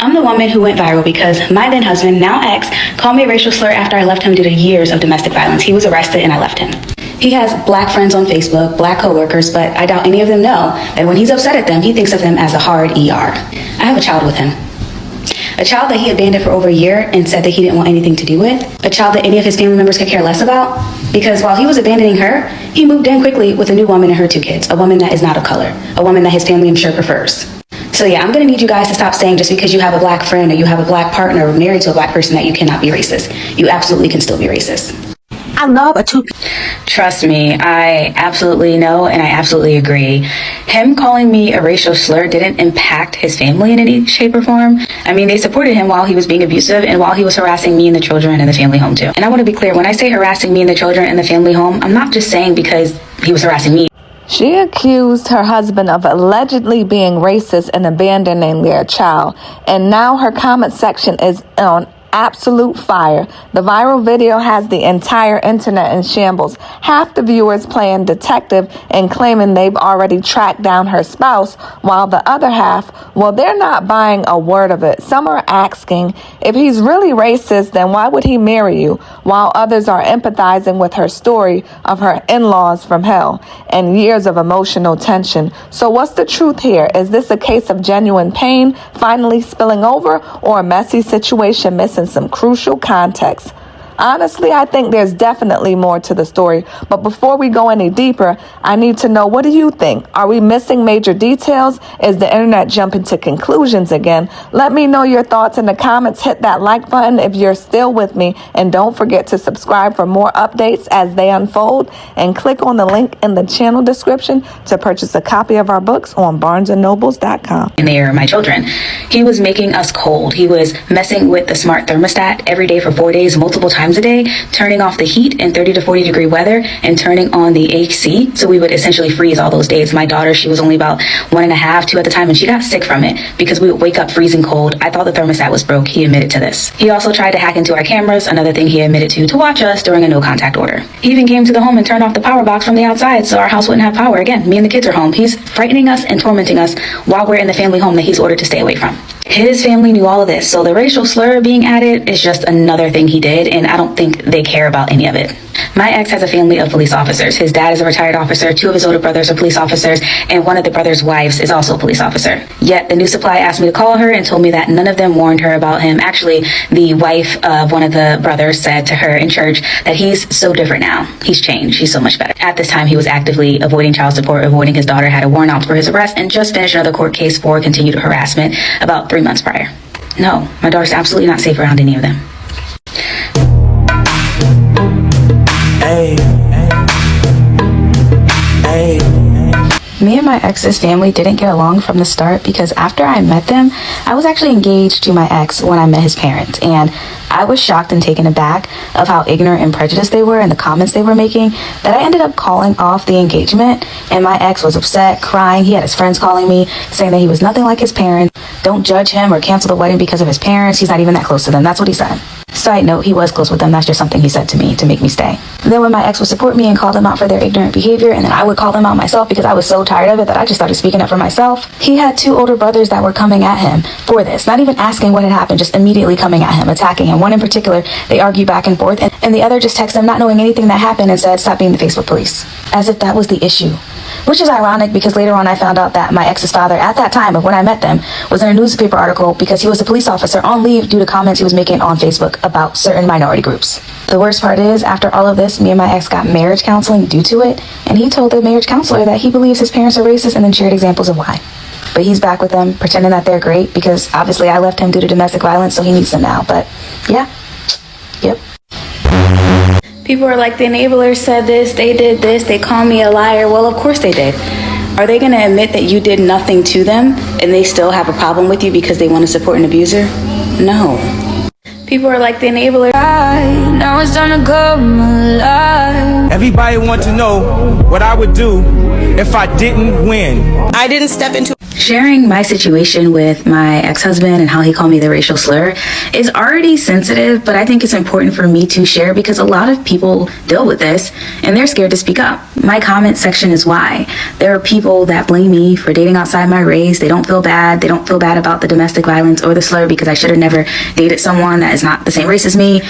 I'm the woman who went viral because my then husband, now ex, called me a racial slur after I left him due to years of domestic violence. He was arrested and I left him. He has black friends on Facebook, black coworkers, but I doubt any of them know that when he's upset at them, he thinks of them as a hard ER. I have a child with him. A child that he abandoned for over a year and said that he didn't want anything to do with. A child that any of his family members could care less about. Because while he was abandoning her, he moved in quickly with a new woman and her 2 kids. A woman that is not of color. A woman that his family, I'm sure, prefers. So yeah, I'm gonna need you guys to stop saying just because you have a black friend or you have a black partner or married to a black person that you cannot be racist. You absolutely can still be racist. I love a 2. Trust me, I absolutely know and I absolutely agree. Him calling me a racial slur didn't impact his family in any shape or form. I mean, they supported him while he was being abusive and while he was harassing me and the children in the family home too. And I want to be clear, when I say harassing me and the children in the family home, I'm not just saying because he was harassing me. She accused her husband of allegedly being racist and abandoning their child. And now her comment section is on absolute fire. The viral video has the entire internet in shambles. Half the viewers playing detective and claiming they've already tracked down her spouse, while the other half, well, they're not buying a word of it. Some are asking, if he's really racist, then why would he marry you? While others are empathizing with her story of her in-laws from hell and years of emotional tension. So what's the truth here? Is this a case of genuine pain finally spilling over, or a messy situation missing some crucial context? Honestly, I think there's definitely more to the story. But before we go any deeper, I need to know, what do you think? Are we missing major details? Is the internet jumping to conclusions again? Let me know your thoughts in the comments. Hit that like button if you're still with me. And don't forget to subscribe for more updates as they unfold. And click on the link in the channel description to purchase a copy of our books on barnesandnobles.com. And they are my children. He was making us cold. He was messing with the smart thermostat every day for 4 days, multiple times a day, turning off the heat in 30 to 40 degree weather and turning on the AC. So we would essentially freeze all those days. My daughter, she was only about 1.5, 2 at the time, and she got sick from it because we would wake up freezing cold. I thought the thermostat was broke. He admitted to this. He also tried to hack into our cameras, another thing he admitted to watch us during a no contact order. He even came to the home and turned off the power box from the outside so our house wouldn't have power. Again, me and the kids are home. He's frightening us and tormenting us while we're in the family home that he's ordered to stay away from. His family knew all of this, so the racial slur being added is just another thing he did, and I don't think they care about any of it. My ex has a family of police officers. His dad is a retired officer, 2 of his older brothers are police officers, and one of the brothers' wives is also a police officer. Yet the new supply asked me to call her and told me that none of them warned her about him. Actually, the wife of one of the brothers said to her in church that he's so different now. He's changed. He's so much better. At this time, he was actively avoiding child support, avoiding his daughter, had a warrant out for his arrest, and just finished another court case for continued harassment about 3 months prior. No, my daughter's absolutely not safe around any of them. Hey. Hey. Me and my ex's family didn't get along from the start because after I met them, I was actually engaged to my ex when I met his parents, and I was shocked and taken aback of how ignorant and prejudiced they were and the comments they were making that I ended up calling off the engagement. And my ex was upset, crying. He had his friends calling me, saying that he was nothing like his parents. Don't judge him or cancel the wedding because of his parents. He's not even that close to them. That's what he said. Side note, he was close with them. That's just something he said to me to make me stay. Then when my ex would support me and call them out for their ignorant behavior, and then I would call them out myself because I was so tired of it that I just started speaking up for myself. He had 2 older brothers that were coming at him for this, not even asking what had happened, just immediately coming at him, attacking him. One in particular, they argued back and forth, and the other just texted him not knowing anything that happened and said, "Stop being the Facebook police," as if that was the issue. Which is ironic because later on I found out that my ex's father, at that time of when I met them, was in a newspaper article because he was a police officer on leave due to comments he was making on Facebook about certain minority groups. The worst part is, after all of this, me and my ex got marriage counseling due to it, and he told the marriage counselor that he believes his parents are racist and then shared examples of why. But he's back with them, pretending that they're great because obviously I left him due to domestic violence, so he needs them now. But yeah, yep. People are like, the enablers said this, they call me a liar. Well, of course they did. Are they going to admit that you did nothing to them and they still have a problem with you because they want to support an abuser? No. People are like, the enabler. Now it's time to come alive. Everybody want to know what I would do if I didn't win. I didn't step into Sharing my situation with my ex-husband and how he called me the racial slur is already sensitive, but I think it's important for me to share because a lot of people deal with this and they're scared to speak up. my comment section is why. There are people that blame me for dating outside my race. They don't feel bad. They don't feel bad about the domestic violence or the slur because I should have never dated someone that is not the same race as me.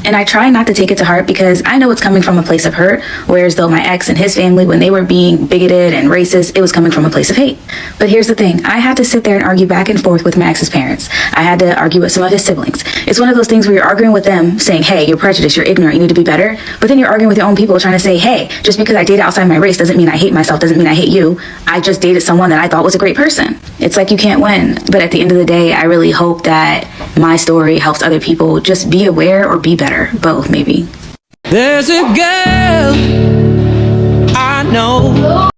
And I try not to take it to heart because I know it's coming from a place of hurt, whereas though my ex and his family, when they were being bigoted and racist, it was coming from a place of hate. But here's the thing. I had to sit there and argue back and forth with my ex's parents. I had to argue with some of his siblings. It's one of those things where you're arguing with them saying, hey, you're prejudiced, you're ignorant, you need to be better. But then you're arguing with your own people trying to say, hey, just because I dated outside my race doesn't mean I hate myself, doesn't mean I hate you. I just dated someone that I thought was a great person. It's like you can't win. But at the end of the day, I really hope that my story helps other people just be aware or be better. Both, maybe. There's a girl I know.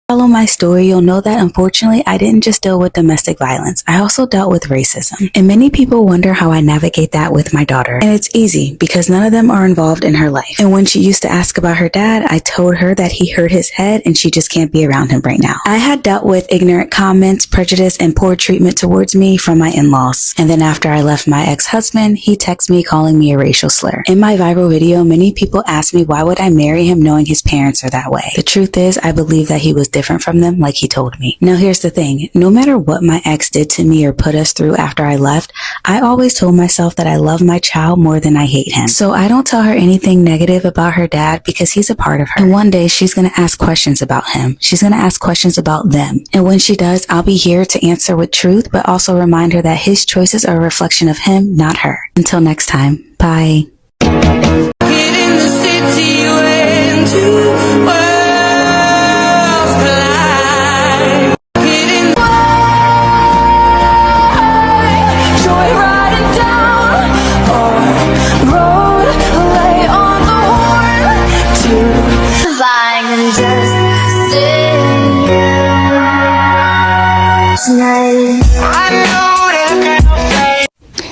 Follow my story, you'll know that unfortunately I didn't just deal with domestic violence. I also dealt with racism. And many people wonder how I navigate that with my daughter. And it's easy because none of them are involved in her life. And when she used to ask about her dad, I told her that he hurt his head and she just can't be around him right now. I had dealt with ignorant comments, prejudice, and poor treatment towards me from my in-laws. And then after I left my ex-husband, he texted me calling me a racial slur. In my viral video, many people asked me why would I marry him knowing his parents are that way. The truth is, I believe that he was different from them like he told me. Now here's the thing, no matter what my ex did to me or put us through after I left, I always told myself that I love my child more than I hate him. So I don't tell her anything negative about her dad because he's a part of her. And one day she's gonna ask questions about him. She's gonna ask questions about them. And when she does, I'll be here to answer with truth, but also remind her that his choices are a reflection of him, not her. Until next time, bye.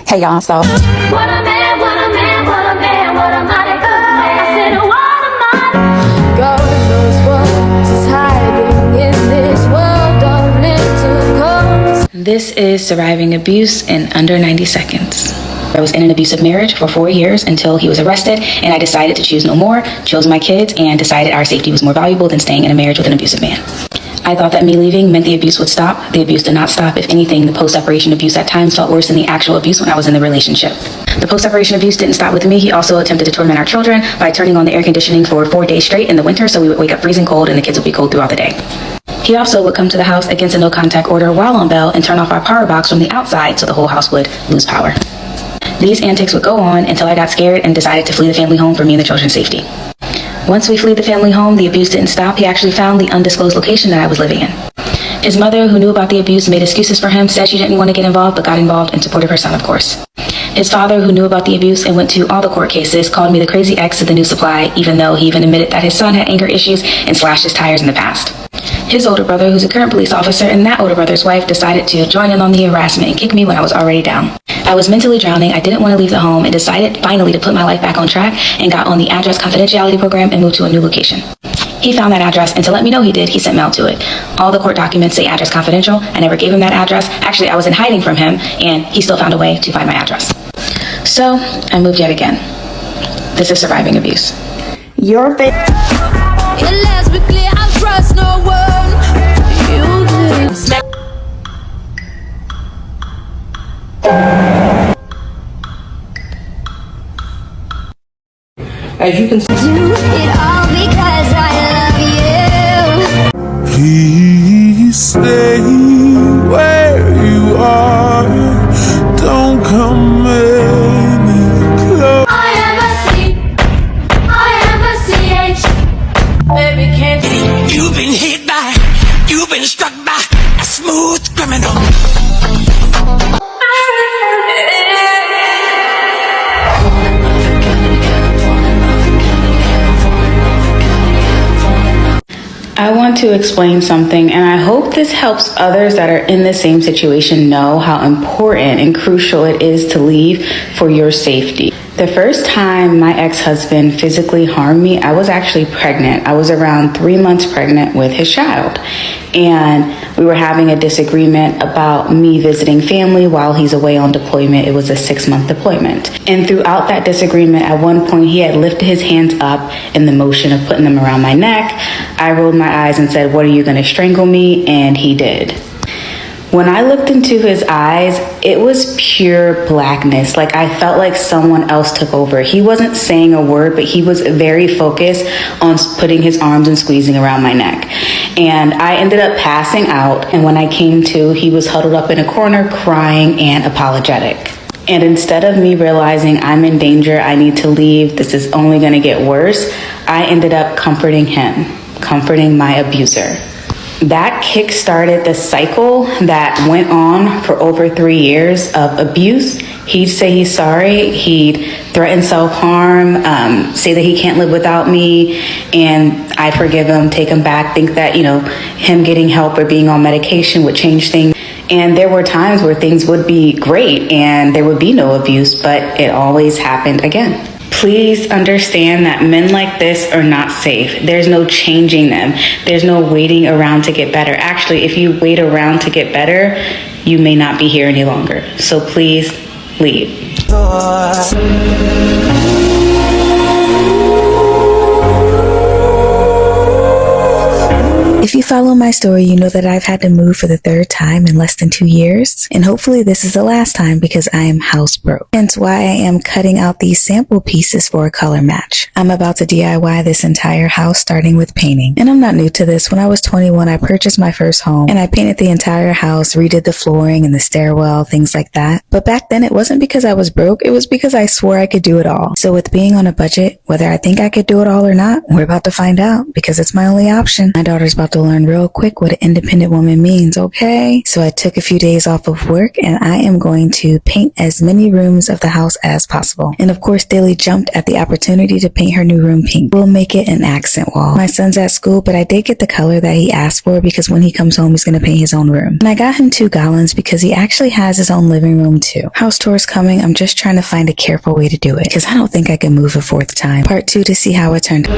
Hey y'all, so What a man, what a man, what a man, what a mighty good man. I said, what a mighty. God knows what is hiding in this world of little codes. This is surviving abuse in under 90 seconds. I was in an abusive marriage for 4 years until he was arrested, and I decided to choose no more, chose my kids, and decided our safety was more valuable than staying in a marriage with an abusive man. I thought that me leaving meant the abuse would stop. The abuse did not stop. If anything, the post-separation abuse at times felt worse than the actual abuse when I was in the relationship. The post-separation abuse didn't stop with me. He also attempted to torment our children by turning on the air conditioning for 4 days straight in the winter, so we would wake up freezing cold and the kids would be cold throughout the day. He also would come to the house against a no-contact order while on bail and turn off our power box from the outside so the whole house would lose power. These antics would go on until I got scared and decided to flee the family home for me and the children's safety. Once we fled the family home, the abuse didn't stop. He actually found the undisclosed location that I was living in. His mother, who knew about the abuse, made excuses for him, said she didn't want to get involved, but got involved in support of her son, of course. His father, who knew about the abuse and went to all the court cases, called me the crazy ex of the new supply, even though he even admitted that his son had anger issues and slashed his tires in the past. His older brother, who's a current police officer, and that older brother's wife decided to join in on the harassment and kick me when I was already down. I was mentally drowning, I didn't want to leave the home, and decided finally to put my life back on track and got on the address confidentiality program and moved to a new location. He found that address, and to let me know he did, he sent mail to it. All the court documents say address confidential. I never gave him that address. Actually, I was in hiding from him, and he still found a way to find my address. So, I moved yet again. This is surviving abuse. Your face. Let's be clear, I trust no one. You did. As you can see. Do it all because I love you. Please stay where you are. Don't come any closer. I am a C. I am a CH. Baby, can't you? You've been hit by, you've been struck by a smooth criminal. I want to explain something, and I hope this helps others that are in the same situation know how important and crucial it is to leave for your safety. The first time my ex-husband physically harmed me, I was actually pregnant. I was around 3 months pregnant with his child. And we were having a disagreement about me visiting family while he's away on deployment. It was a 6-month deployment. And throughout that disagreement, at one point, he had lifted his hands up in the motion of putting them around my neck. I rolled my eyes and said, "What, are you gonna strangle me?" And he did. When I looked into his eyes, it was pure blackness. Like, I felt like someone else took over. He wasn't saying a word, but he was very focused on putting his arms and squeezing around my neck. And I ended up passing out. And when I came to, he was huddled up in a corner, crying and apologetic. And instead of me realizing I'm in danger, I need to leave, this is only gonna get worse, I ended up comforting him, comforting my abuser. That kick-started the cycle that went on for over 3 years of abuse. He'd say he's sorry, he'd threaten self-harm, say that he can't live without me, and I forgive him, take him back, think that, him getting help or being on medication would change things. And there were times where things would be great and there would be no abuse, but it always happened again. Please understand that men like this are not safe. There's no changing them. There's no waiting around to get better. Actually, if you wait around to get better, you may not be here any longer. So please leave. If you follow my story, you know that I've had to move for the 3rd time in less than 2 years. And hopefully this is the last time because I am house broke. Hence why I am cutting out these sample pieces for a color match. I'm about to DIY this entire house starting with painting. And I'm not new to this. When I was 21, I purchased my first home and I painted the entire house, redid the flooring and the stairwell, things like that. But back then it wasn't because I was broke. It was because I swore I could do it all. So with being on a budget, whether I think I could do it all or not, we're about to find out because it's my only option. My daughter's about to learn real quick what an independent woman means, okay? So I took a few days off of work and I am going to paint as many rooms of the house as possible. And of course, Daly jumped at the opportunity to paint her new room pink. We'll make it an accent wall. My son's at school, but I did get the color that he asked for because when he comes home, he's going to paint his own room. And I got him 2 gallons because he actually has his own living room too. House tour's coming. I'm just trying to find a careful way to do it because I don't think I can move a 4th time. Part 2 to see how it turned out.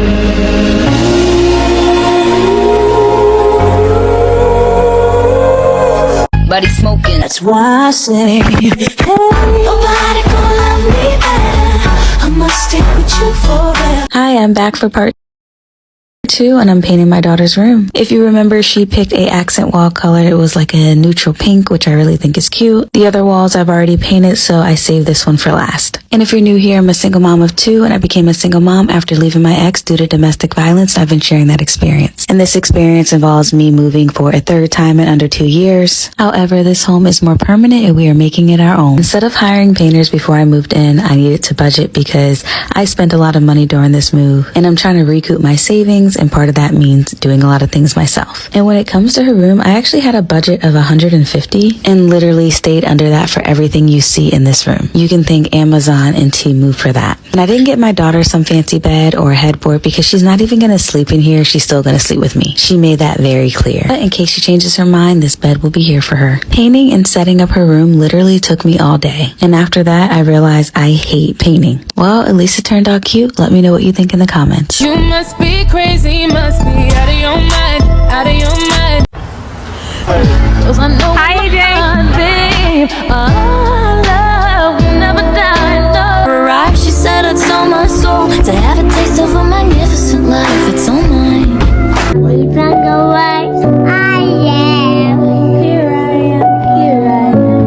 Body smoking. That's why I say, hey, nobody gonna love me better. I must stick with you forever. Hi, I'm back for part 2 and I'm painting my daughter's room. If you remember, she picked a accent wall color. It was like a neutral pink, which I really think is cute. The other walls I've already painted, so I saved this one for last. And if you're new here, I'm a single mom of 2 and I became a single mom after leaving my ex due to domestic violence, and I've been sharing that experience. And this experience involves me moving for a 3rd time in under 2 years. However, this home is more permanent and we are making it our own. Instead of hiring painters before I moved in, I needed to budget because I spent a lot of money during this move and I'm trying to recoup my savings, and part of that means doing a lot of things myself. And when it comes to her room, I actually had a budget of $150 and literally stayed under that for everything you see in this room. You can thank Amazon and Temu for that. And I didn't get my daughter some fancy bed or a headboard because she's not even going to sleep in here. She's still going to sleep with me. She made that very clear. But in case she changes her mind, this bed will be here for her. Painting and setting up her room literally took me all day. And after that, I realized I hate painting. Well, at least it turned out cute. Let me know what you think in the comments. You must be crazy, must be out of your mind, out of your mind. Hi, AJ. Our love will never die, no. Right, she said it's on my soul to have a taste of a magnificent life. It's all mine. We can go away. I am. Here I am. Here I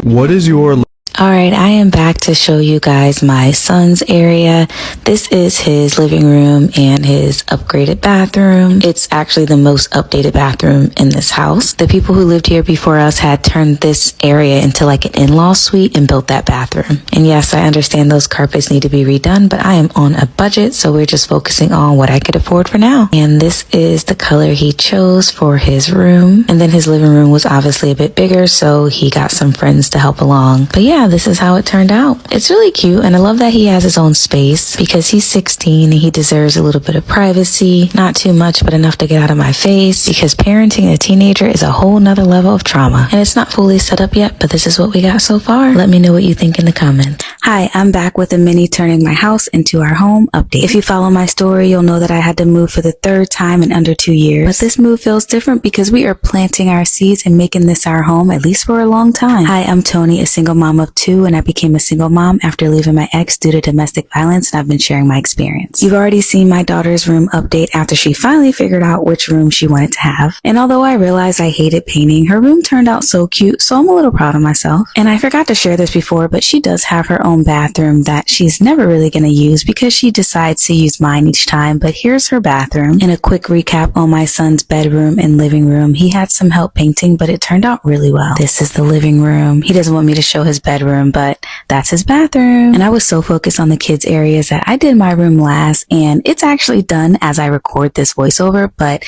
am. What is your Alright, I am back to show you guys my son's area. This is his living room and his upgraded bathroom. It's actually the most updated bathroom in this house. The people who lived here before us had turned this area into like an in-law suite and built that bathroom. And yes, I understand those carpets need to be redone, but I am on a budget, so we're just focusing on what I could afford for now. And this is the color he chose for his room. And then his living room was obviously a bit bigger, so he got some friends to help along. But yeah, this is how it turned out. It's really cute, and I love that he has his own space because he's 16 and he deserves a little bit of privacy. Not too much, but enough to get out of my face, because parenting a teenager is a whole nother level of trauma. And it's not fully set up yet, but this is what we got so far. Let me know what you think in the comments. Hi, I'm back with a mini turning my house into our home update. If you follow my story, you'll know that I had to move for the third time in under 2 years. But this move feels different because we are planting our seeds and making this our home, at least for a long time. Hi, I'm Tony, a single mom of 2, and I became a single mom after leaving my ex due to domestic violence, and I've been sharing my experience. You've already seen my daughter's room update after she finally figured out which room she wanted to have. And although I realized I hated painting, her room turned out so cute, so I'm a little proud of myself. And I forgot to share this before, but she does have her own bathroom that she's never really going to use because she decides to use mine each time. But here's her bathroom. And a quick recap on my son's bedroom and living room. He had some help painting, but it turned out really well. This is the living room. He doesn't want me to show his bedroom, but that's his bathroom. And I was so focused on the kids' areas that I did my room last, and it's actually done as I record this voiceover, but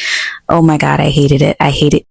oh my God, I hated it. I hated